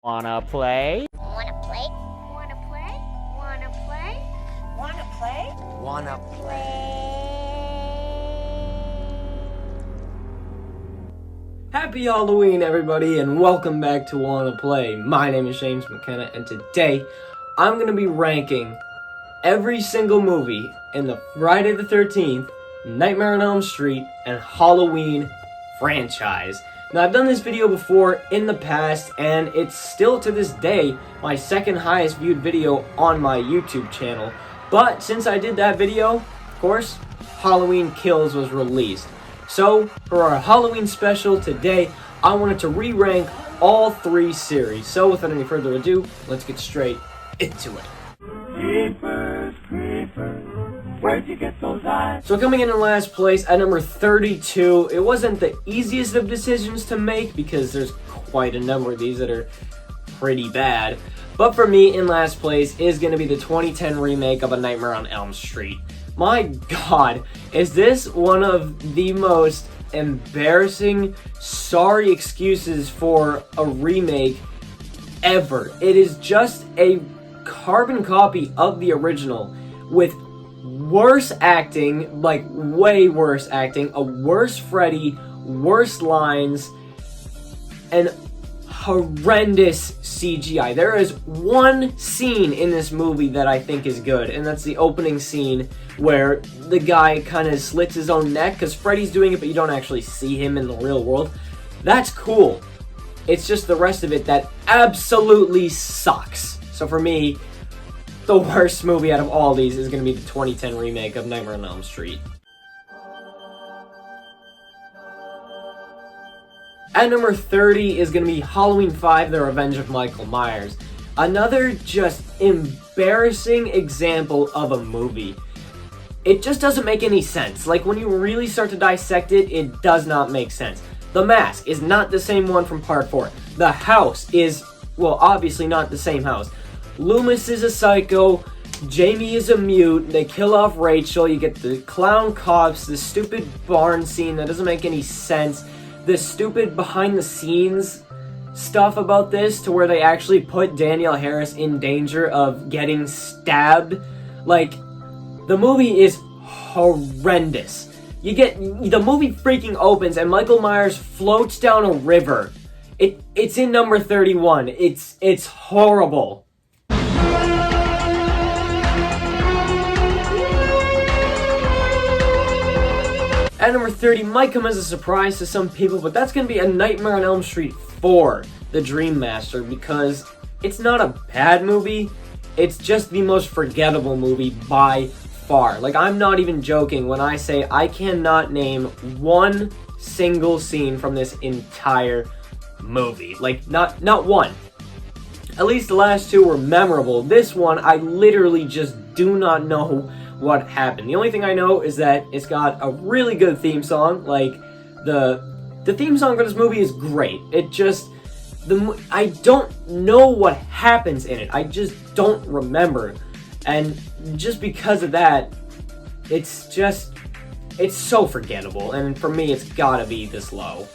Wanna play? Wanna play? Wanna play? Wanna play? Wanna play? Wanna play? Happy Halloween, everybody, and welcome back to Wanna Play. My name is James McKenna, and today I'm going to be ranking every single movie in the Friday the 13th, Nightmare on Elm Street, and Halloween franchise. Now, I've done this video before in the past, and it's still to this day my second highest viewed video on my YouTube channel. But since I did that video, of course, HKills was released. So, for our Halloween special today, I wanted to re-rank all three series. So, without any further ado, let's get straight into it. Where'd you get those eyes? So coming in last place at number 32, it wasn't the easiest of decisions to make because there's quite a number of these that are pretty bad. But for me, in last place is going to be the 2010 remake of A Nightmare on Elm Street. My God, is this one of the most embarrassing, sorry excuses for a remake ever. It is just a carbon copy of the original with worse acting, like way worse acting, a worse Freddy, worse lines, and horrendous CGI. There is one scene in this movie that I think is good, and that's the opening scene where the guy kind of slits his own neck, because Freddy's doing it, but you don't actually see him in the real world. That's cool. It's just the rest of it that absolutely sucks. So for me, the worst movie out of all these is going to be the 2010 remake of Nightmare on Elm Street. At number 30 is going to be Halloween 5: The Revenge of Michael Myers. Another just embarrassing example of a movie. It just doesn't make any sense. Like, when you really start to dissect it, it does not make sense. The mask is not the same one from part 4. The house is, well, obviously not the same house. Loomis is a psycho, Jamie is a mute, they kill off Rachel, you get the clown cops, the stupid barn scene that doesn't make any sense, the stupid behind the scenes stuff about this to where they actually put Danielle Harris in danger of getting stabbed. Like, the movie is horrendous. The movie freaking opens and Michael Myers floats down a river. It's in number 31. It's horrible. At number 30 might come as a surprise to some people, but that's going to be A Nightmare on Elm Street 4, The Dream Master, because it's not a bad movie, it's just the most forgettable movie by far. Like, I'm not even joking when I say I cannot name one single scene from this entire movie. Like, not one. At least the last two were memorable. This one, I literally just do not know what happened. The only thing I know is that it's got a really good theme song. Like, the theme song for this movie is great. It just, I don't know what happens in it. I just don't remember. And just because of that, it's so forgettable. And for me, it's gotta be this low.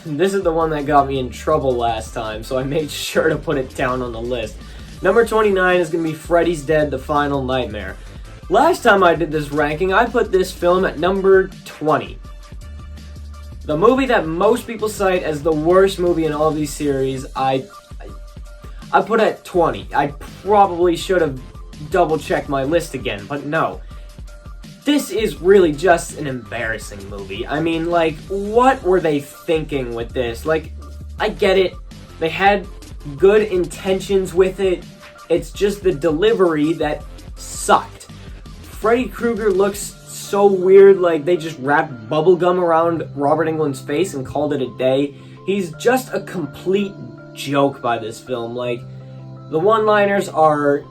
This is the one that got me in trouble last time, so I made sure to put it down on the list. Number 29 is going to be Freddy's Dead: The Final Nightmare. Last time I did this ranking, I put this film at number 20. The movie that most people cite as the worst movie in all of these series, I put at 20. I probably should have double-checked my list again, but no. This is really just an embarrassing movie. I mean, like, what were they thinking with this? Like, I get it. They had good intentions with it. It's just the delivery that sucked. Freddy Krueger looks so weird, like they just wrapped bubblegum around Robert Englund's face and called it a day. He's just a complete joke by this film. Like, the one-liners are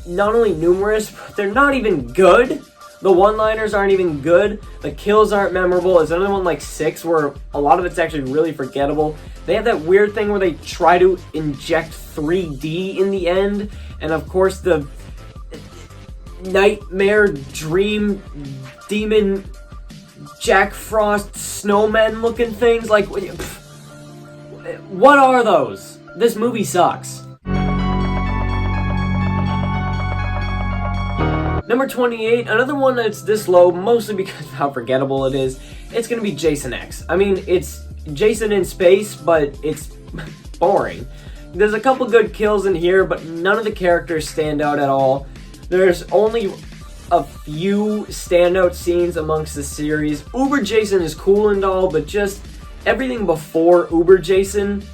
not only numerous, but they're not even good. The one-liners aren't even good. The kills aren't memorable. There's another one like 6 where a lot of it's actually really forgettable. They have that weird thing where they try to inject 3D in the end. And of course the nightmare dream demon Jack Frost snowmen looking things. Like, what are those? This movie sucks. Number 28, another one that's this low, mostly because of how forgettable it is. It's gonna be Jason X. I mean, it's Jason in space, but it's boring. There's a couple good kills in here, but none of the characters stand out at all. There's only a few standout scenes amongst the series. Uber Jason is cool and all, but just everything before Uber Jason,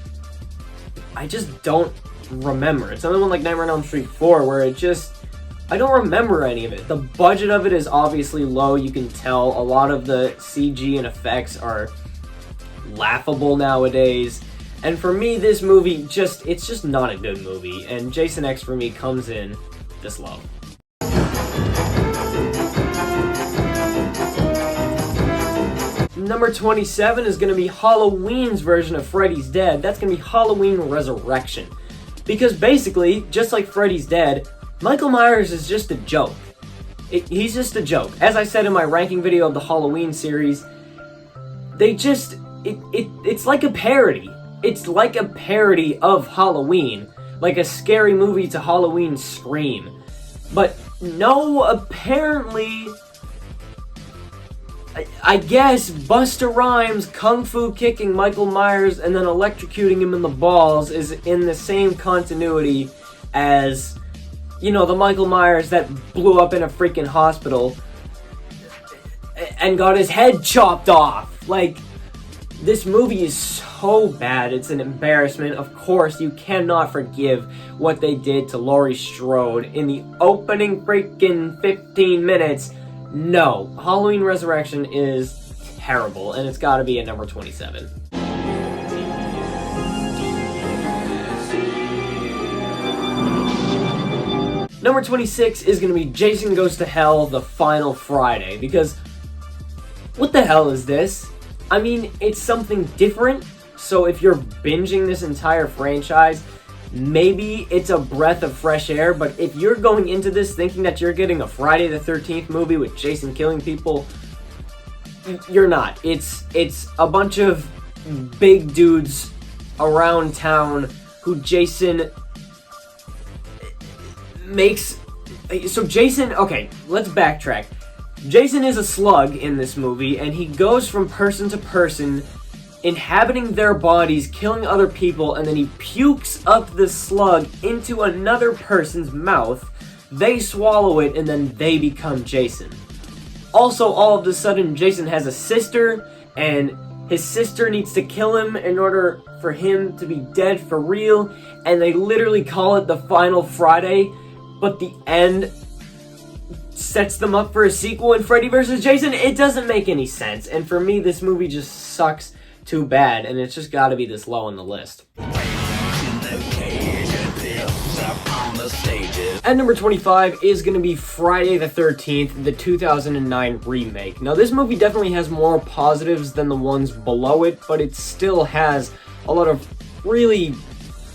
I just don't remember. It's another one like Nightmare on Elm Street 4, where I don't remember any of it. The budget of it is obviously low, you can tell. A lot of the CG and effects are laughable nowadays. And for me, this movie it's just not a good movie. And Jason X for me comes in this low. Number 27 is going to be Halloween's version of Freddy's Dead. That's going to be Halloween Resurrection. Because basically, just like Freddy's Dead, Michael Myers is just a joke. He's just a joke. As I said in my ranking video of the Halloween series, it's like a parody. It's like a parody of Halloween. Like a scary movie to Halloween Scream. But no, apparently, I guess Busta Rhymes kung fu kicking Michael Myers and then electrocuting him in the balls is in the same continuity as, you know, the Michael Myers that blew up in a freaking hospital and got his head chopped off. Like, this movie is so bad, it's an embarrassment. Of course, you cannot forgive what they did to Laurie Strode in the opening freaking 15 minutes. No, Halloween Resurrection is terrible, and it's gotta be at number 27. Number 26 is gonna be Jason Goes to Hell, The Final Friday, because what the hell is this? I mean, it's something different, so if you're binging this entire franchise, maybe it's a breath of fresh air, but if you're going into this thinking that you're getting a Friday the 13th movie with Jason killing people, you're not. It's a bunch of big dudes around town who Jason makes... So Jason... Okay, let's backtrack. Jason is a slug in this movie, and he goes from person to person, inhabiting their bodies, killing other people, and then he pukes up the slug into another person's mouth. They swallow it, and then they become Jason. Also, all of a sudden, Jason has a sister, and his sister needs to kill him in order for him to be dead for real, and they literally call it The Final Friday, but the end sets them up for a sequel in Freddy vs. Jason. It doesn't make any sense, and for me, this movie just sucks too bad, and it's just gotta be this low on the list. At number 25 is gonna be Friday the 13th, the 2009 remake. Now, this movie definitely has more positives than the ones below it, but it still has a lot of really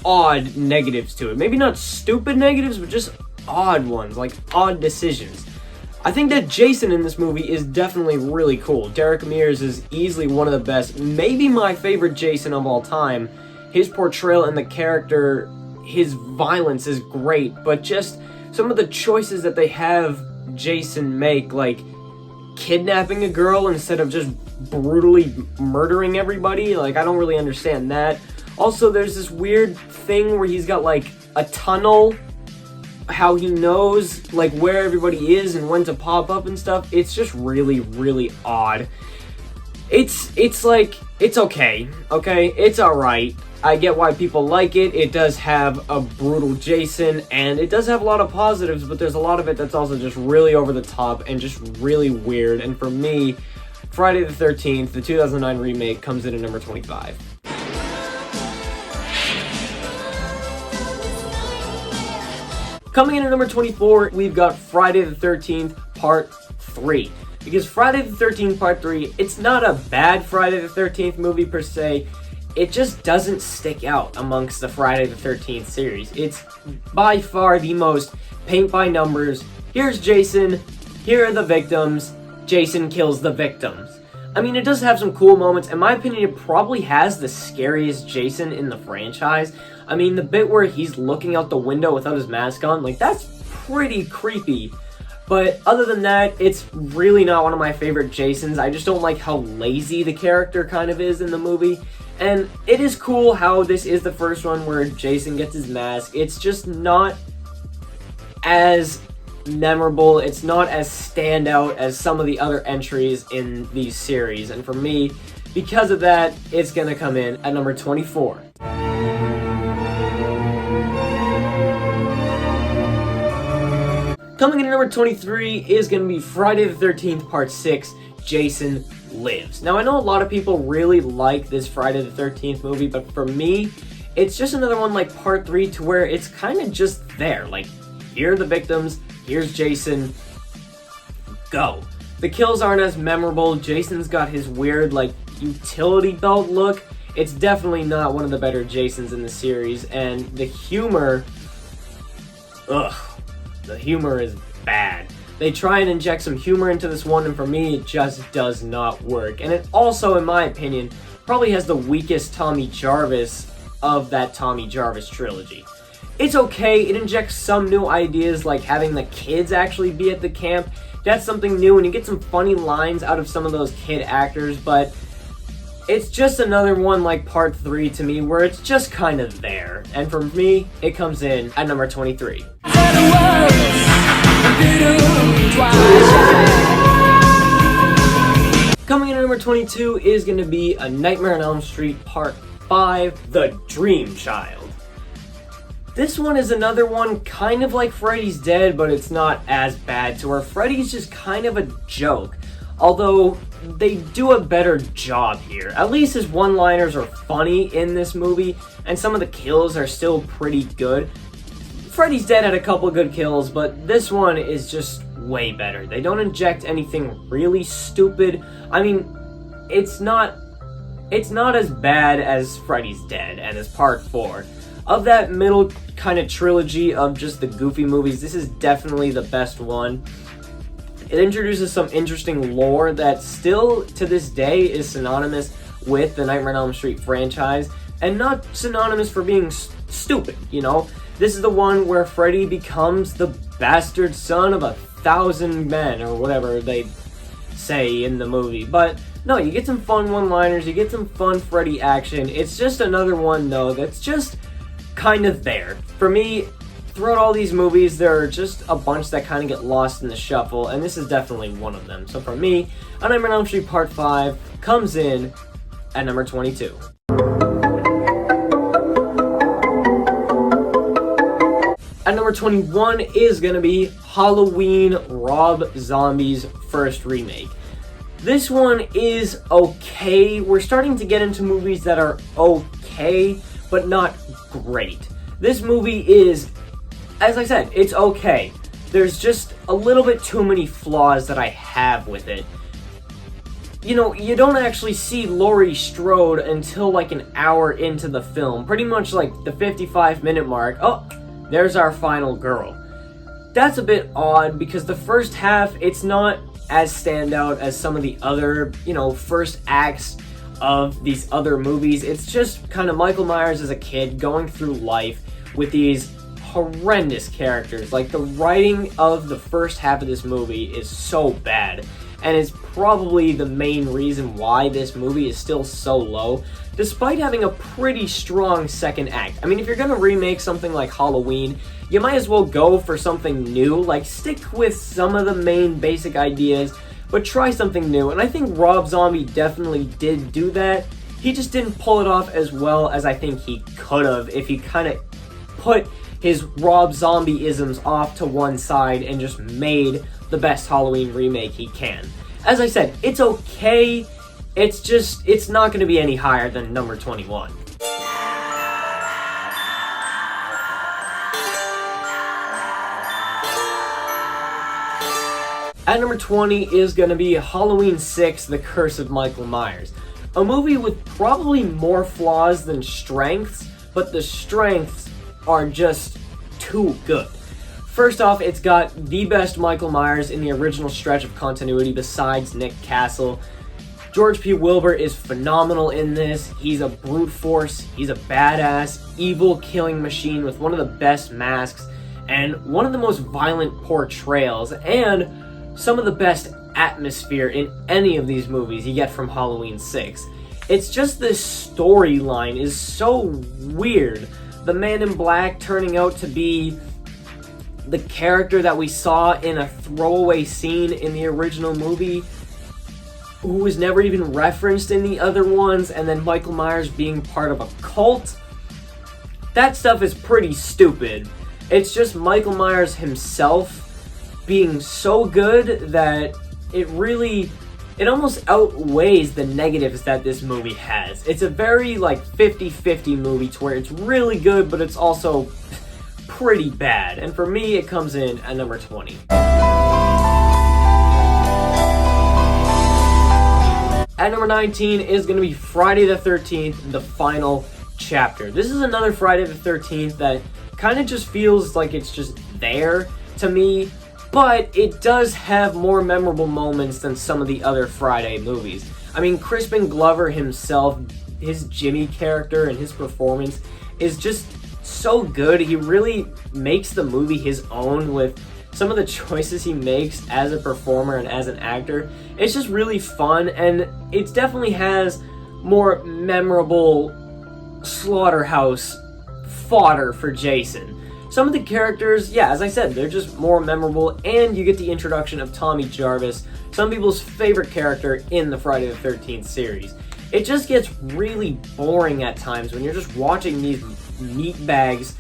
odd negatives to it. Maybe not stupid negatives, but just odd ones, like odd decisions. I think that Jason in this movie is definitely really cool. Derek Mears is easily one of the best, maybe my favorite Jason of all time. His portrayal and the character, his violence is great, but just some of the choices that they have Jason make, like kidnapping a girl instead of just brutally murdering everybody, like I don't really understand that. Also, there's this weird thing where he's got like a tunnel, how he knows like where everybody is and when to pop up and stuff. It's just really, really odd. It's like, it's okay, it's alright. I get why people like it. It does have a brutal Jason, and it does have a lot of positives, but there's a lot of it that's also just really over the top and just really weird. And for me, Friday the 13th, the 2009 remake, comes in at number 25. Coming in at number 24, we've got Friday the 13th Part 3. Because Friday the 13th Part 3, it's not a bad Friday the 13th movie per se, it just doesn't stick out amongst the Friday the 13th series. It's by far the most paint by numbers. Here's Jason, here are the victims, Jason kills the victims. I mean, it does have some cool moments. In my opinion, it probably has the scariest Jason in the franchise. I mean, the bit where he's looking out the window without his mask on, like, that's pretty creepy. But other than that, it's really not one of my favorite Jasons. I just don't like how lazy the character kind of is in the movie. And it is cool how this is the first one where Jason gets his mask. It's just not as memorable. It's not as standout as some of the other entries in these series. And for me, because of that, it's gonna come in at number 24. Coming in at number 23 is going to be Friday the 13th Part 6, Jason Lives. Now, I know a lot of people really like this Friday the 13th movie, but for me, it's just another one like Part 3 to where it's kind of just there. Like, here are the victims, here's Jason, go. The kills aren't as memorable. Jason's got his weird, like, utility belt look. It's definitely not one of the better Jasons in the series, and the humor, the humor is bad. They try and inject some humor into this one, and for me, it just does not work. And it also, in my opinion, probably has the weakest Tommy Jarvis of that Tommy Jarvis trilogy. It's okay, it injects some new ideas, like having the kids actually be at the camp. That's something new, and you get some funny lines out of some of those kid actors, but it's just another one like Part 3 to me, where it's just kind of there. And for me, it comes in at number 23. Coming in at number 22 is going to be A Nightmare on Elm Street Part 5, The Dream Child. This one is another one kind of like Freddy's Dead, but it's not as bad, to where Freddy's just kind of a joke. Although, they do a better job here. At least his one-liners are funny in this movie, and some of the kills are still pretty good. Freddy's Dead had a couple good kills, but this one is just way better. They don't inject anything really stupid. I mean, it's not as bad as Freddy's Dead and as Part 4. Of that middle kind of trilogy of just the goofy movies, this is definitely the best one. It introduces some interesting lore that still, to this day, is synonymous with the Nightmare on Elm Street franchise, and not synonymous for being stupid, you know? This is the one where Freddy becomes the bastard son of 1,000 men, or whatever they say in the movie. But, no, you get some fun one-liners, you get some fun Freddy action. It's just another one, though, that's just kind of there. For me, throughout all these movies, there are just a bunch that kind of get lost in the shuffle, and this is definitely one of them. So for me, A Nightmare on Elm Street Part 5 comes in at number 22. At number 21 is going to be Halloween Rob Zombie's first remake. This one is okay. We're starting to get into movies that are okay, but not great. This movie is, as I said, it's okay. There's just a little bit too many flaws that I have with it. You know, you don't actually see Laurie Strode until like an hour into the film. Pretty much like the 55-minute mark. Oh, there's our final girl. That's a bit odd because the first half, it's not as standout as some of the other, you know, first acts of these other movies. It's just kind of Michael Myers as a kid going through life with these horrendous characters. Like, the writing of the first half of this movie is so bad, and it's probably the main reason why this movie is still so low, despite having a pretty strong second act. I mean, if you're gonna remake something like Halloween, you might as well go for something new. Like, stick with some of the main basic ideas, but try something new. And I think Rob Zombie definitely did do that. He just didn't pull it off as well as I think he could have if he kind of put his Rob Zombie-isms off to one side and just made the best Halloween remake he can. As I said, it's okay. It's not going to be any higher than number 21. At number 20 is going to be Halloween 6, The Curse of Michael Myers. A movie with probably more flaws than strengths, but the strengths are just too good. First off, it's got the best Michael Myers in the original stretch of continuity besides Nick Castle. George P. Wilbur is phenomenal in this. He's a brute force, he's a badass, evil killing machine with one of the best masks and one of the most violent portrayals and some of the best atmosphere in any of these movies you get from Halloween 6. It's just this storyline is so weird. The Man in Black turning out to be the character that we saw in a throwaway scene in the original movie, who was never even referenced in the other ones, and then Michael Myers being part of a cult. That stuff is pretty stupid. It's just Michael Myers himself being so good that it almost outweighs the negatives that this movie has. It's a very like 50-50 movie to where it's really good, but it's also pretty bad. And for me, it comes in at number 20. At number 19 is going to be Friday the 13th, the final chapter. This is another Friday the 13th that kind of just feels like it's just there to me, but it does have more memorable moments than some of the other Friday movies. I mean, Crispin Glover himself, his Jimmy character and his performance is just so good. He really makes the movie his own with some of the choices he makes as a performer and as an actor. It's just really fun, and it definitely has more memorable slaughterhouse fodder for Jason. Some of the characters, yeah, as I said, they're just more memorable, and you get the introduction of Tommy Jarvis, some people's favorite character in the Friday the 13th series. It just gets really boring at times when you're just watching these meatbags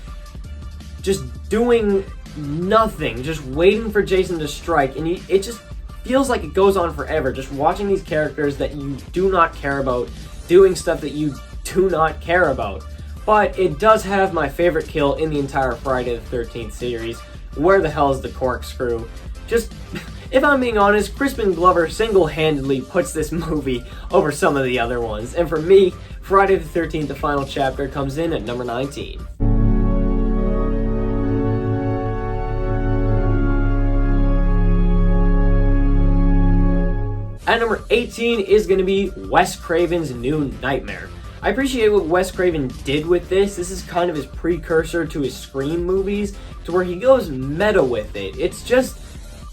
just doing nothing, just waiting for Jason to strike, and it just feels like it goes on forever, just watching these characters that you do not care about doing stuff that you do not care about. But it does have my favorite kill in the entire Friday the 13th series. Where the hell is the corkscrew? Just, if I'm being honest, Crispin Glover single-handedly puts this movie over some of the other ones. And for me, Friday the 13th, the final chapter, comes in at number 19. At number 18 is going to be Wes Craven's New Nightmare. I appreciate what Wes Craven did with this. This is kind of his precursor to his Scream movies, to where he goes meta with it. It's just,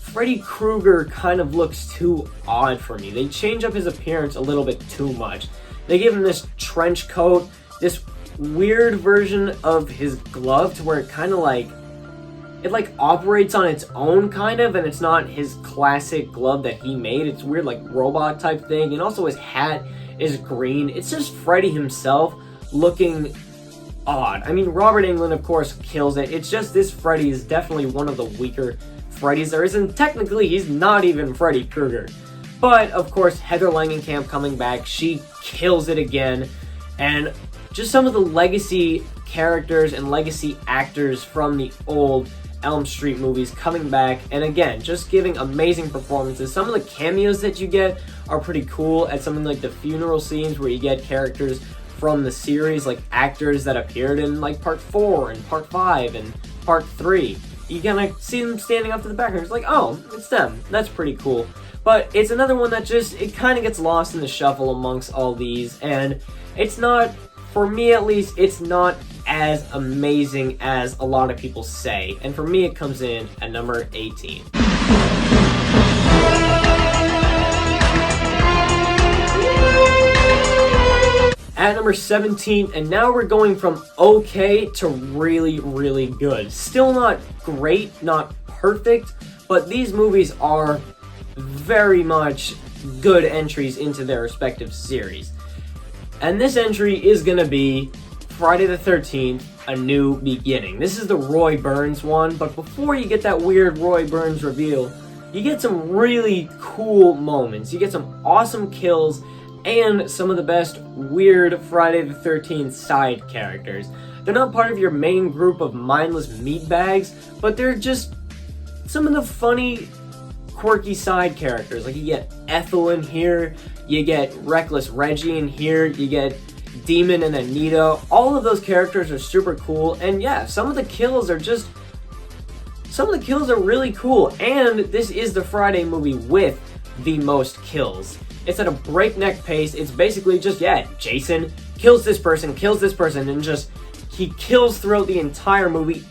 Freddy Krueger kind of looks too odd for me. They change up his appearance a little bit too much. They give him this trench coat, this weird version of his glove to where it kind of like, it like operates on its own kind of, and it's not his classic glove that he made. It's weird like robot type thing, and also his hat is green. It's just Freddy himself looking odd. I mean, Robert Englund of course kills it. It's just this Freddy is definitely one of the weaker Freddys there is, and technically he's not even Freddy Krueger. But of course, Heather Langenkamp coming back, she kills it again, and just some of the legacy characters and legacy actors from the old Elm Street movies coming back, and again, just giving amazing performances. Some of the cameos that you get are pretty cool at something like the funeral scenes where you get characters from the series, like actors that appeared in like part 4 and part 5 and part 3. You kind of see them standing up to the background. It's like, oh, it's them. That's pretty cool. But it's another one that just, it kind of gets lost in the shuffle amongst all these, and it's not, for me at least, it's not as amazing as a lot of people say. And for me, it comes in at number 18. At number 17, and now we're going from okay to really, really good. Still not great, not perfect, but these movies are very much good entries into their respective series. And this entry is going to be Friday the 13th, A New Beginning. This is the Roy Burns one, but before you get that weird Roy Burns reveal, you get some really cool moments. You get some awesome kills and some of the best weird Friday the 13th side characters. They're not part of your main group of mindless meatbags, but they're just some of the funny, quirky side characters. Like you get Ethel in here, you get Reckless Reggie in here, you get Demon and Anita. All of those characters are super cool, and yeah, some of the kills are really cool, and this is the Friday movie with the most kills. It's at a breakneck pace. It's basically just, yeah, Jason kills this person, and just, he kills throughout the entire movie.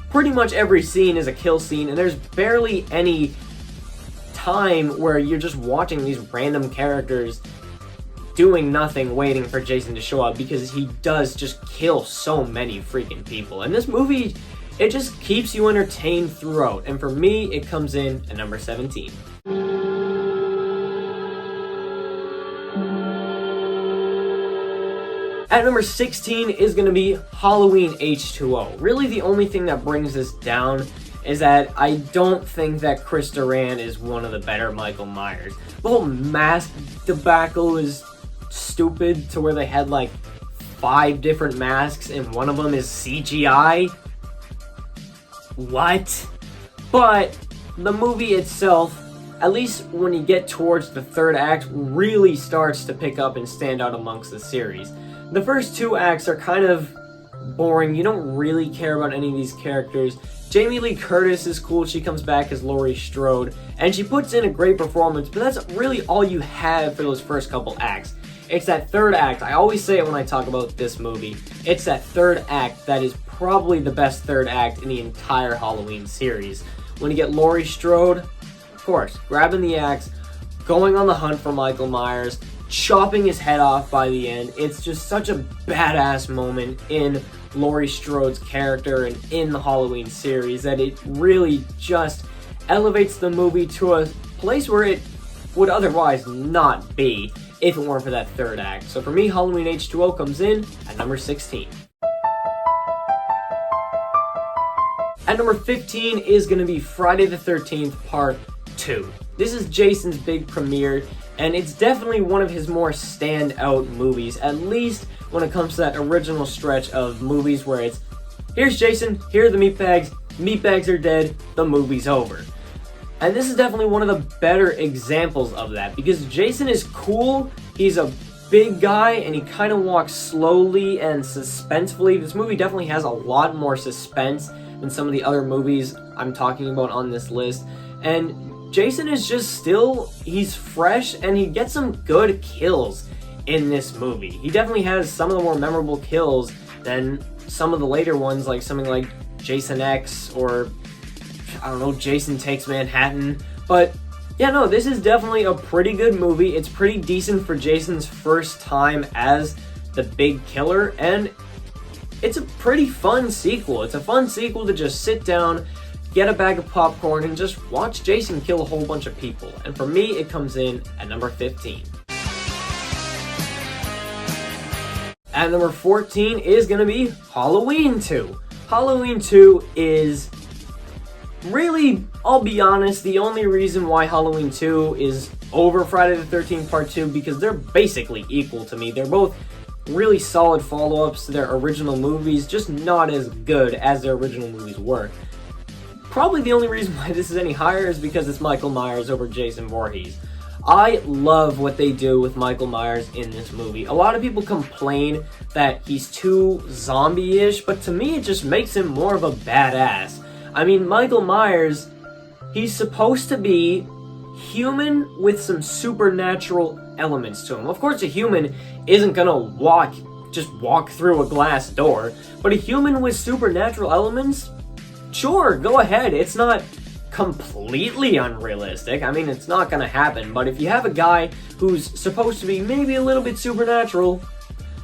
Pretty much every scene is a kill scene, and there's barely any time where you're just watching these random characters doing nothing, waiting for Jason to show up, because he does just kill so many freaking people. And this movie, it just keeps you entertained throughout, and for me, it comes in at number 17. At number 16 is going to be Halloween H2O. Really, the only thing that brings this down is that I don't think that Chris Duran is one of the better Michael Myers. The whole mask debacle is stupid, to where they had like 5 different masks and one of them is CGI. What? But the movie itself, at least when you get towards the third act, really starts to pick up and stand out amongst the series. The first 2 acts are kind of boring. You don't really care about any of these characters. Jamie Lee Curtis is cool. She comes back as Laurie Strode, and she puts in a great performance, but that's really all you have for those first couple acts. It's that third act. I always say it when I talk about this movie. It's that third act that is probably the best third act in the entire Halloween series. When you get Laurie Strode, of course, grabbing the axe, going on the hunt for Michael Myers, chopping his head off by the end. It's just such a badass moment in Laurie Strode's character and in the Halloween series that it really just elevates the movie to a place where it would otherwise not be if it weren't for that third act. So for me, Halloween H2O comes in at number 16. At number 15 is going to be Friday the 13th Part 2. This is Jason's big premiere, and it's definitely one of his more standout movies, at least when it comes to that original stretch of movies where it's, here's Jason, here are the meatbags are dead, the movie's over. And this is definitely one of the better examples of that, because Jason is cool, he's a big guy, and he kind of walks slowly and suspensefully. This movie definitely has a lot more suspense than some of the other movies I'm talking about on this list, and Jason is just still, he's fresh, and he gets some good kills in this movie. He definitely has some of the more memorable kills than some of the later ones, like something like Jason X, or, I don't know, Jason Takes Manhattan. But, yeah, no, this is definitely a pretty good movie. It's pretty decent for Jason's first time as the big killer, and it's a pretty fun sequel. It's a fun sequel to just sit down, get a bag of popcorn, and just watch Jason kill a whole bunch of people. And for me, it comes in at number 15. At number 14 is going to be Halloween 2. Halloween 2 is really, I'll be honest, the only reason why Halloween 2 is over Friday the 13th Part 2, because they're basically equal to me. They're both really solid follow-ups to their original movies, just not as good as their original movies were. Probably the only reason why this is any higher is because it's Michael Myers over Jason Voorhees. I love what they do with Michael Myers in this movie. A lot of people complain that he's too zombie-ish, but to me it just makes him more of a badass. I mean, Michael Myers, he's supposed to be human with some supernatural elements to him. Of course, a human isn't gonna just walk through a glass door, but a human with supernatural elements, sure, go ahead. It's not completely unrealistic. I mean, it's not gonna happen, but if you have a guy who's supposed to be maybe a little bit supernatural,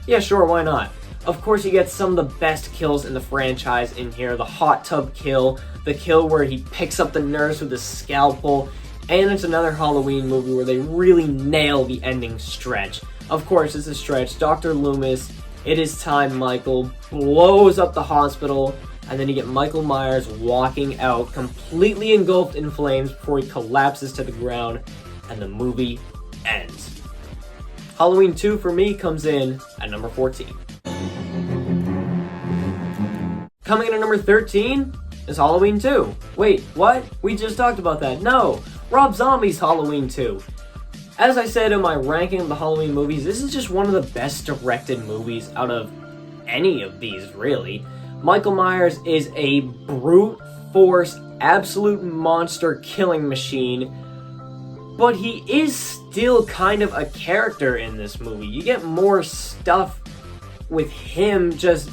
yeah, sure, why not? Of course, you get some of the best kills in the franchise in here. The hot tub kill, the kill where he picks up the nurse with a scalpel, and it's another Halloween movie where they really nail the ending stretch. Of course, it's a stretch. Dr. Loomis, it is time, Michael, blows up the hospital, and then you get Michael Myers walking out, completely engulfed in flames before he collapses to the ground, and the movie ends. Halloween 2 for me comes in at number 14. Coming in at number 13 is Halloween 2. Wait, what? We just talked about that. No, Rob Zombie's Halloween 2. As I said in my ranking of the Halloween movies, this is just one of the best directed movies out of any of these, really. Michael Myers is a brute force, absolute monster killing machine. but he is still kind of a character in this movie. You get more stuff with him just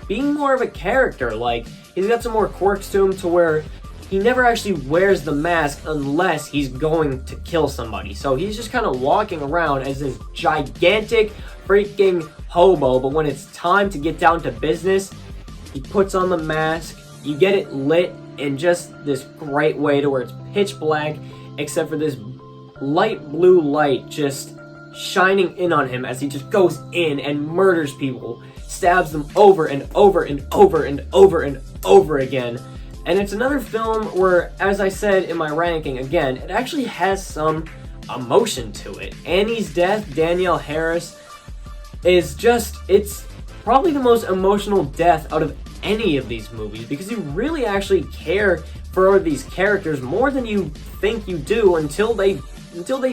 being more of a character. Like, he's got some more quirks to him to where he never actually wears the mask unless he's going to kill somebody. So he's just kind of walking around as this gigantic freaking hobo, but when it's time to get down to business, he puts on the mask, you get it lit in just this great way to where it's pitch black, except for this light blue light just shining in on him as he just goes in and murders people, stabs them over and over and over and over and over again. And it's another film where, as I said in my ranking, again, it actually has some emotion to it. Annie's death, Danielle Harris, is just, it's probably the most emotional death out of any of these movies, because you really actually care for these characters more than you think you do until they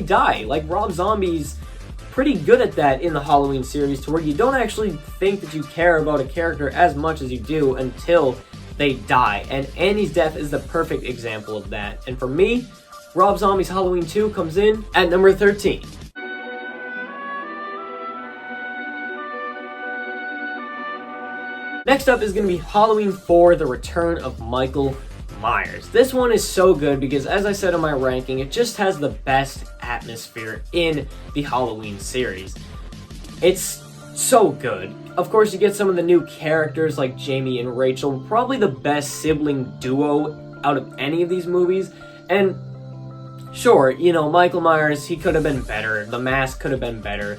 die. Like, Rob Zombie's pretty good at that in the Halloween series, to where you don't actually think that you care about a character as much as you do until they die. And Annie's death is the perfect example of that. And for me, Rob Zombie's Halloween 2 comes in at number 13. Next up is going to be Halloween 4, The Return of Michael Myers. This one is so good because, as I said in my ranking, it just has the best atmosphere in the Halloween series. It's so good. Of course, you get some of the new characters like Jamie and Rachel, probably the best sibling duo out of any of these movies. And sure, you know, Michael Myers, he could have been better. The mask could have been better.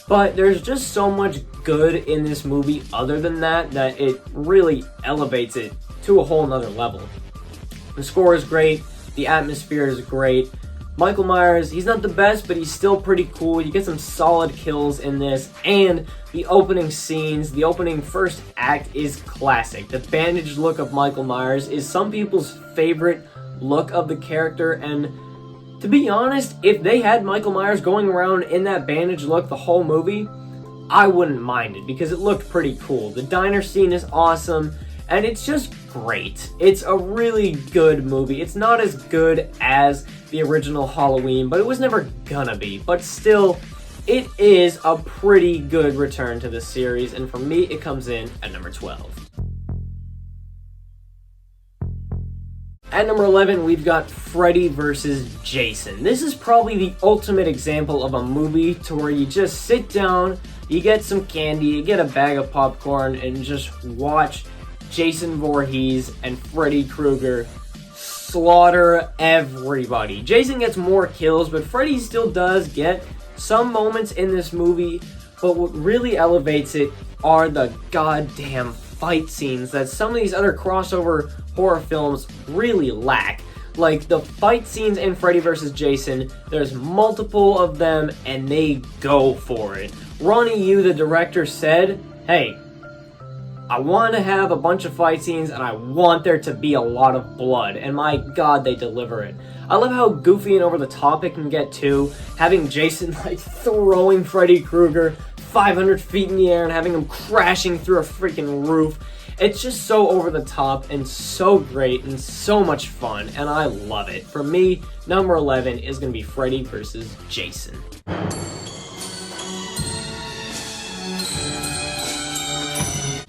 But there's just so much good in this movie other than that, that it really elevates it to a whole nother level. The score is great. The atmosphere is great. Michael Myers, he's not the best, but he's still pretty cool. You get some solid kills in this, and the opening scenes, the opening first act is classic. The bandaged look of Michael Myers is some people's favorite look of the character, and to be honest, if they had Michael Myers going around in that bandaged look the whole movie, I wouldn't mind it, because it looked pretty cool. The diner scene is awesome, and it's just great. It's a really good movie. It's not as good as the original Halloween, but it was never gonna be. But still, it is a pretty good return to the series, and for me, it comes in at number 12. At number 11, we've got Freddy vs. Jason. This is probably the ultimate example of a movie to where you just sit down, you get some candy, you get a bag of popcorn, and just watch Jason Voorhees and Freddy Krueger slaughter everybody. Jason gets more kills, but Freddy still does get some moments in this movie, but what really elevates it are the goddamn fight scenes that some of these other crossover horror films really lack. Like, the fight scenes in Freddy vs. Jason, there's multiple of them, and they go for it. Ronnie Yu, the director, said, hey, I want to have a bunch of fight scenes, and I want there to be a lot of blood, and my god, they deliver it. I love how goofy and over the top it can get too, having Jason, like, throwing Freddy Krueger 500 feet in the air and having him crashing through a freaking roof. It's just so over the top and so great and so much fun, and I love it. For me, number 11 is going to be Freddy vs. Jason.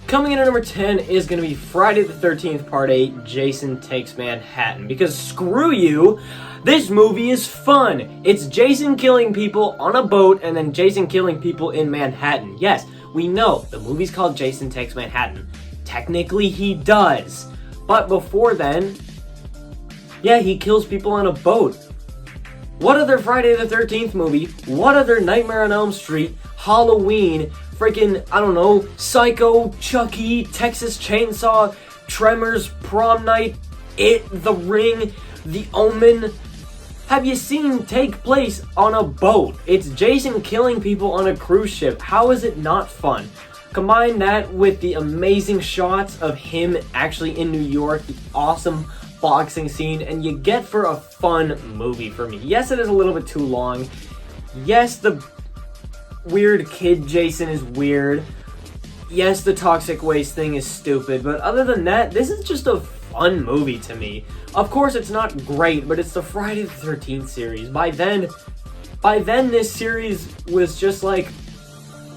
Coming in at number 10 is going to be Friday the 13th Part 8, Jason Takes Manhattan. Because screw you, this movie is fun. It's Jason killing people on a boat and then Jason killing people in Manhattan. Yes, we know the movie's called Jason Takes Manhattan. Technically, he does. But before then, yeah, he kills people on a boat. What other Friday the 13th movie, what other Nightmare on Elm Street, Halloween, freaking, I don't know, Psycho, Chucky, Texas Chainsaw, Tremors, Prom Night, It, The Ring, The Omen, have you seen take place on a boat? It's Jason killing people on a cruise ship. How is it not fun? Combine that with the amazing shots of him actually in New York, the awesome boxing scene, and you get for a fun movie for me. Yes, it is a little bit too long. Yes, the weird kid Jason is weird. Yes, the toxic waste thing is stupid, but other than that, this is just a fun movie to me. Of course, it's not great, but it's the Friday the 13th series. By then, this series was just like,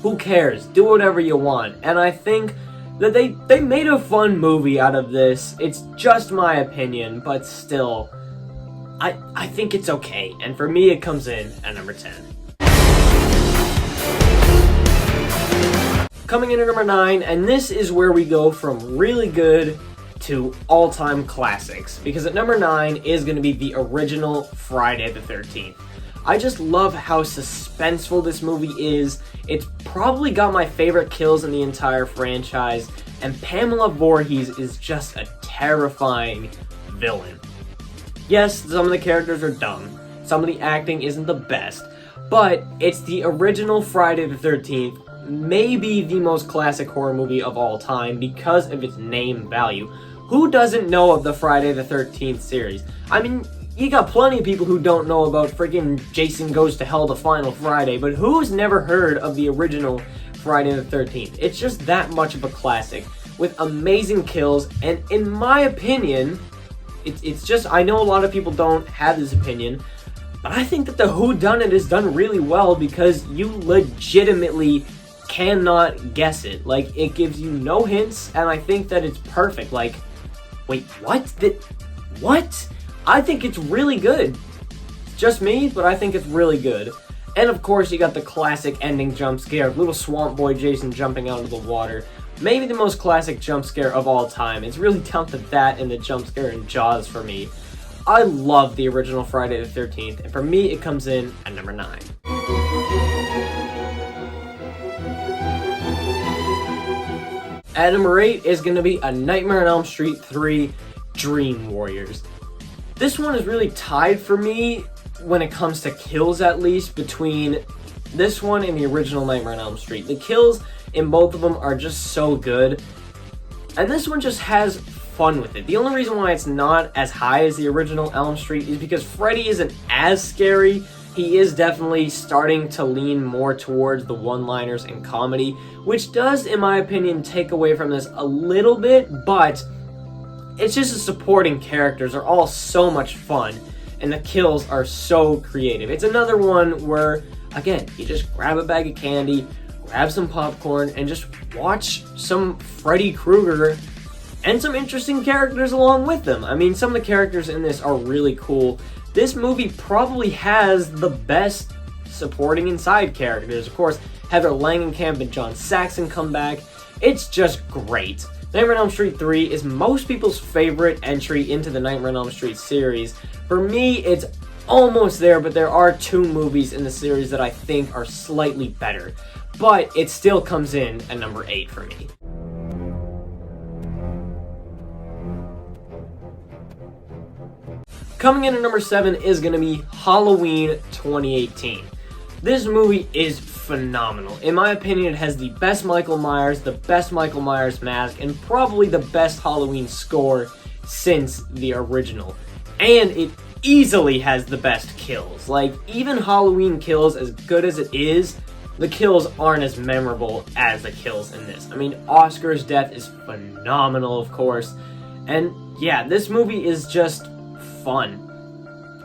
who cares? Do whatever you want. And I think that they made a fun movie out of this. It's just my opinion, but still, I think it's okay. And for me, it comes in at number 10. Coming in at number 9, and this is where we go from really good to all-time classics, because at number 9 is going to be the original Friday the 13th. I just love how suspenseful this movie is. It's probably got my favorite kills in the entire franchise, and Pamela Voorhees is just a terrifying villain. Yes, some of the characters are dumb, some of the acting isn't the best, but it's the original Friday the 13th, maybe the most classic horror movie of all time because of its name value. Who doesn't know of the Friday the 13th series? I mean, you got plenty of people who don't know about freaking Jason Goes to Hell the Final Friday, but who's never heard of the original Friday the 13th? It's just that much of a classic, with amazing kills, and in my opinion, it's just, I know a lot of people don't have this opinion, but I think that the whodunit is done really well because you legitimately cannot guess it. Like, it gives you no hints, and I think that it's perfect. Like, wait, what? What? I think it's really good. It's just me, but I think it's really good. And of course, you got the classic ending jump scare of little swamp boy Jason jumping out of the water. Maybe the most classic jump scare of all time. It's really down to that and the jump scare in Jaws for me. I love the original Friday the 13th, and for me, it comes in at number 9. At number 8 is going to be A Nightmare on Elm Street 3 Dream Warriors. This one is really tied for me, when it comes to kills at least, between this one and the original Nightmare on Elm Street. The kills in both of them are just so good, and this one just has fun with it. The only reason why it's not as high as the original Elm Street is because Freddy isn't as scary. He is definitely starting to lean more towards the one-liners and comedy, which does, in my opinion, take away from this a little bit, but it's just the supporting characters are all so much fun, and the kills are so creative. It's another one where, again, you just grab a bag of candy, grab some popcorn, and just watch some Freddy Krueger and some interesting characters along with them. I mean, some of the characters in this are really cool. This movie probably has the best supporting and side characters. Of course, Heather Langenkamp and John Saxon come back. It's just great. Nightmare on Elm Street 3 is most people's favorite entry into the Nightmare on Elm Street series. For me, it's almost there, but there are 2 movies in the series that I think are slightly better. But it still comes in at number 8 for me. Coming in at number 7 is going to be Halloween 2018. This movie is phenomenal. In my opinion, it has the best Michael Myers, the best Michael Myers mask, and probably the best Halloween score since the original. And it easily has the best kills. Like, even Halloween Kills, as good as it is, the kills aren't as memorable as the kills in this. I mean, Oscar's death is phenomenal, of course. And yeah, this movie is just fun.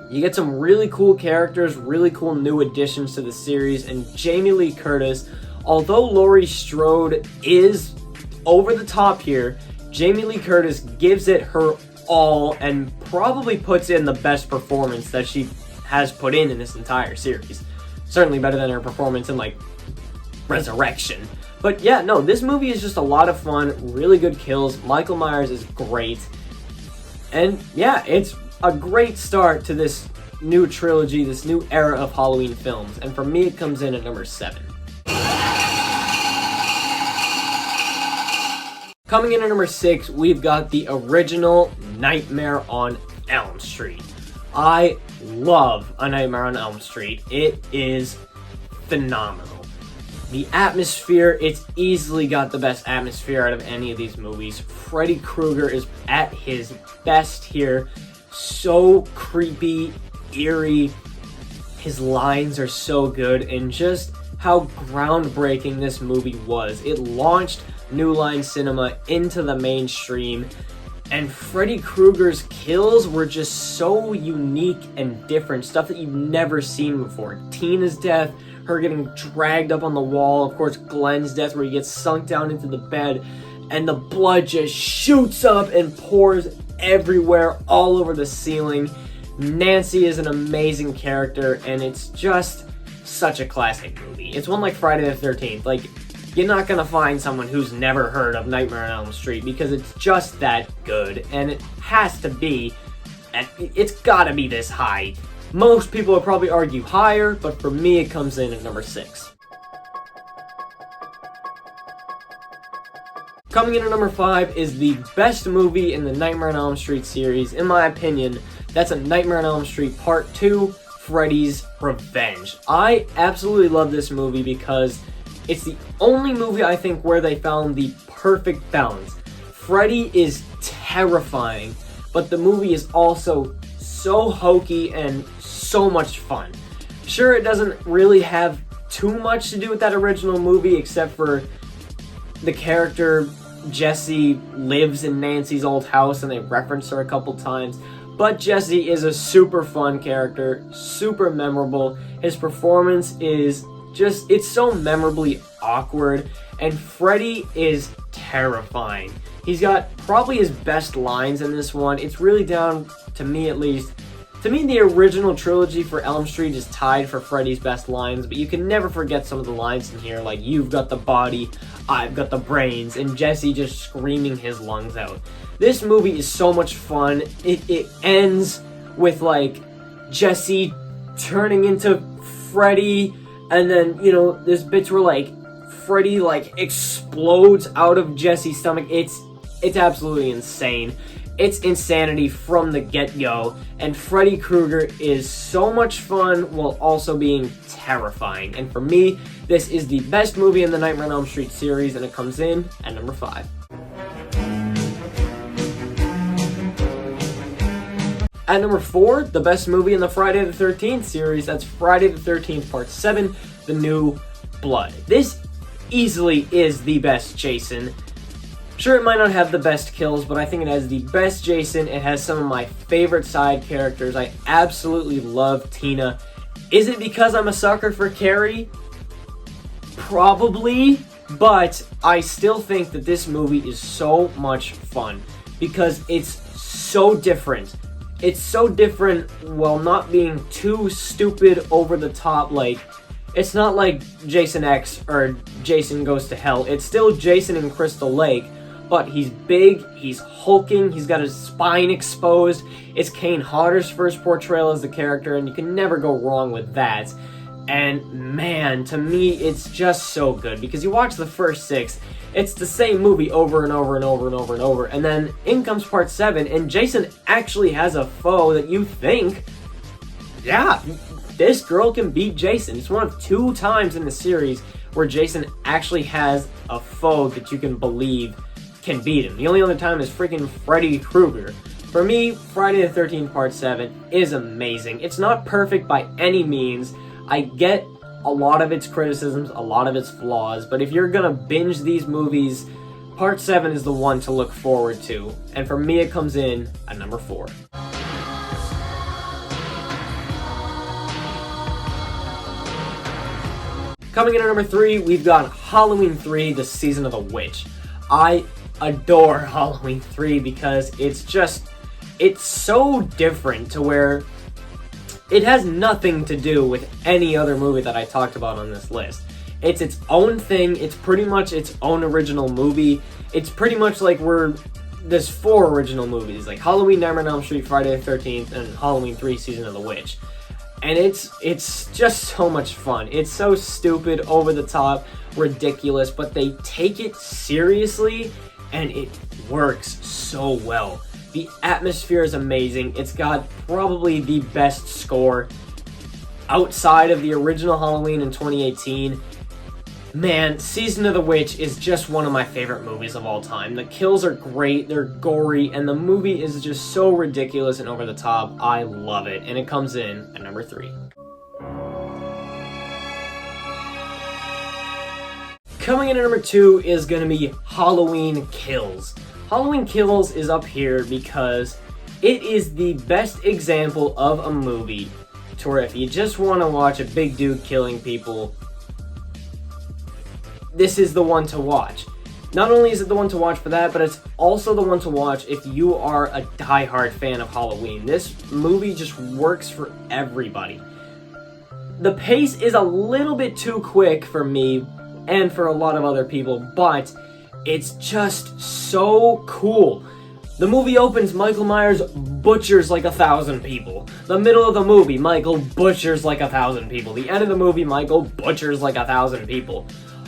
You get some really cool characters, really cool new additions to the series, and Jamie Lee Curtis, although Laurie Strode is over the top here, Jamie Lee Curtis gives it her all and probably puts in the best performance that she has put in this entire series. Certainly better than her performance in, like, Resurrection. But yeah, no, this movie is just a lot of fun, really good kills. Michael Myers is great. And yeah, it's a great start to this new trilogy, this new era of Halloween films. And for me, it comes in at number 7. Coming in at number 6, we've got the original Nightmare on Elm Street. I love A Nightmare on Elm Street. It is phenomenal. The atmosphere, it's easily got the best atmosphere out of any of these movies. Freddy Krueger is at his best here. So creepy, eerie. His lines are so good, and just how groundbreaking this movie was. It launched New Line Cinema into the mainstream. And Freddy Krueger's kills were just so unique and different, stuff that you've never seen before. Tina's death, her getting dragged up on the wall, of course Glenn's death where he gets sunk down into the bed, and the blood just shoots up and pours everywhere, all over the ceiling. Nancy is an amazing character, and it's just such a classic movie. It's one like Friday the 13th. Like, you're not gonna find someone who's never heard of Nightmare on Elm Street because it's just that good, and it has to be, it's gotta be this high. Most people would probably argue higher, but for me it comes in at number 6. Coming in at number 5 is the best movie in the Nightmare on Elm Street series, in my opinion. That's A Nightmare on Elm Street Part 2, Freddy's Revenge. I absolutely love this movie because it's the only movie, I think, where they found the perfect balance. Freddy is terrifying, but the movie is also so hokey and so much fun. Sure, it doesn't really have too much to do with that original movie, except for the character Jesse lives in Nancy's old house and they reference her a couple times. But Jesse is a super fun character, super memorable. His performance is just, it's so memorably awkward, and Freddy is terrifying. He's got probably his best lines in this one. It's really down, to me at least, to me the original trilogy for Elm Street is tied for Freddy's best lines, but you can never forget some of the lines in here, like, "You've got the body, I've got the brains," and Jesse just screaming his lungs out. This movie is so much fun. It ends with, like, Jesse turning into Freddy, and then, you know, there's bits where, like, Freddy, like, explodes out of Jesse's stomach. It's absolutely insane. It's insanity from the get-go, and Freddy Krueger is so much fun while also being terrifying. And for me, this is the best movie in the Nightmare on Elm Street series, and it comes in at number 5. At number 4, the best movie in the Friday the 13th series, that's Friday the 13th Part 7, The New Blood. This easily is the best Jason. Sure, it might not have the best kills, but I think it has the best Jason. It has some of my favorite side characters. I absolutely love Tina. Is it because I'm a sucker for Carrie? Probably, but I still think that this movie is so much fun because it's so different. It's so different while not being too stupid, over the top. Like, it's not like Jason X or Jason Goes to Hell. It's still Jason in Crystal Lake, but he's big, he's hulking, he's got his spine exposed. It's Kane Hodder's first portrayal as the character, and you can never go wrong with that. And man, to me, it's just so good because you watch the first 6, it's the same movie over and over and over and over and over, and then in comes Part 7, and Jason actually has a foe that you think, yeah, this girl can beat Jason. It's one of 2 times in the series where Jason actually has a foe that you can believe can beat him. The only other time is freaking Freddy Krueger. For me, Friday the 13th Part 7 is amazing. It's not perfect by any means. I get a lot of its criticisms, a lot of its flaws, but if you're gonna binge these movies, Part 7 is the one to look forward to. And for me, it comes in at number 4. Coming in at number 3, we've got Halloween 3, The Season of the Witch. I adore Halloween 3 because it's so different to where it has nothing to do with any other movie that I talked about on this list. It's its own thing. It's pretty much its own original movie. It's pretty much like there's 4 original movies, like Halloween, Nightmare on Elm Street, Friday the 13th, and Halloween 3, Season of the Witch. And it's just so much fun. It's so stupid, over the top, ridiculous, but they take it seriously, and it works so well. The atmosphere is amazing. It's got probably the best score outside of the original Halloween in 2018. Man, Season of the Witch is just one of my favorite movies of all time. The kills are great, they're gory, and the movie is just so ridiculous and over the top. I love it, and it comes in at number 3. Coming in at number 2 is going to be Halloween Kills. Halloween Kills is up here because it is the best example of a movie to where if you just want to watch a big dude killing people, this is the one to watch. Not only is it the one to watch for that, but it's also the one to watch if you are a diehard fan of Halloween. This movie just works for everybody. The pace is a little bit too quick for me and for a lot of other people, but it's just so cool. The movie opens, Michael Myers butchers like 1,000 people. The middle of the movie, Michael butchers like 1,000 people. The end of the movie, Michael butchers like 1,000 people.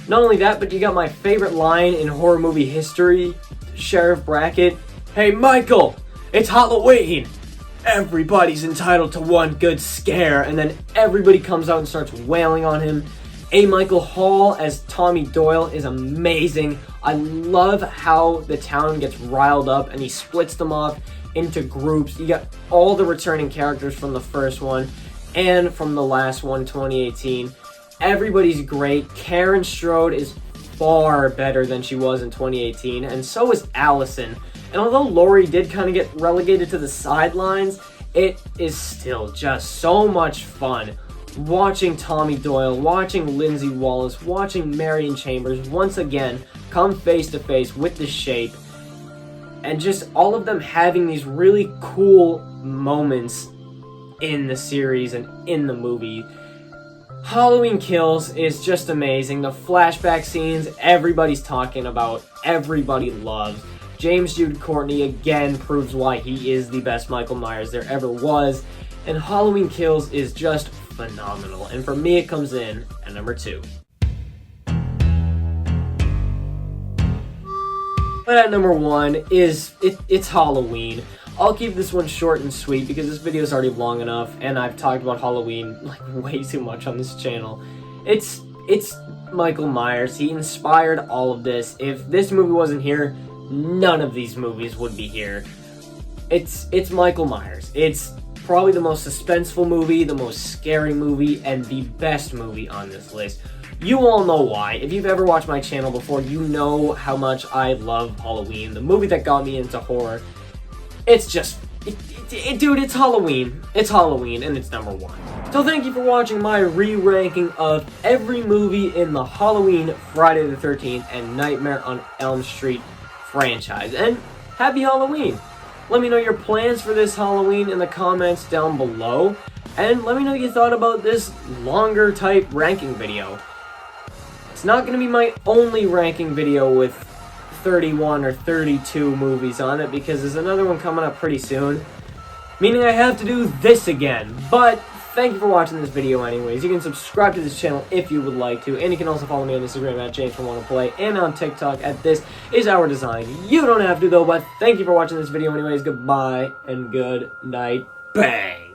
Not only that, but you got my favorite line in horror movie history, Sheriff Brackett. Hey Michael, it's Halloween! Everybody's entitled to one good scare, and then everybody comes out and starts wailing on him. A. Michael Hall as Tommy Doyle is amazing. I love how the town gets riled up and he splits them off into groups. You got all the returning characters from the first one and from the last one, 2018. Everybody's great. Karen Strode is far better than she was in 2018, and so is Allison. And although Laurie did kind of get relegated to the sidelines, it is still just so much fun watching Tommy Doyle, watching Lindsay Wallace, watching Marion Chambers once again come face to face with the Shape, and just all of them having these really cool moments in the series and in the movie. Halloween Kills is just amazing. The flashback scenes, everybody's talking about, everybody loves. James Jude Courtney again proves why he is the best Michael Myers there ever was. And Halloween Kills is just phenomenal. And for me, it comes in at number 2. But at number 1 is, it's Halloween. I'll keep this one short and sweet because this video is already long enough and I've talked about Halloween like way too much on this channel. It's Michael Myers. He inspired all of this. If this movie wasn't here, none of these movies would be here. It's Michael Myers. It's probably the most suspenseful movie, the most scary movie, and the best movie on this list. You all know why. If you've ever watched my channel before, you know how much I love Halloween, the movie that got me into horror. It's just, dude, it's Halloween. It's Halloween, and it's number 1. So thank you for watching my re-ranking of every movie in the Halloween, Friday the 13th, and Nightmare on Elm Street franchise. And happy Halloween! Let me know your plans for this Halloween in the comments down below, and let me know what you thought about this longer type ranking video. It's not going to be my only ranking video with 31 or 32 movies on it, because there's another one coming up pretty soon, meaning I have to do this again. But thank you for watching this video anyways. You can subscribe to this channel if you would like to, and you can also follow me on Instagram at JamesFromWannaPlay and on TikTok at This Is Our Design. You don't have to though, but thank you for watching this video anyways. Goodbye and good night. Bang!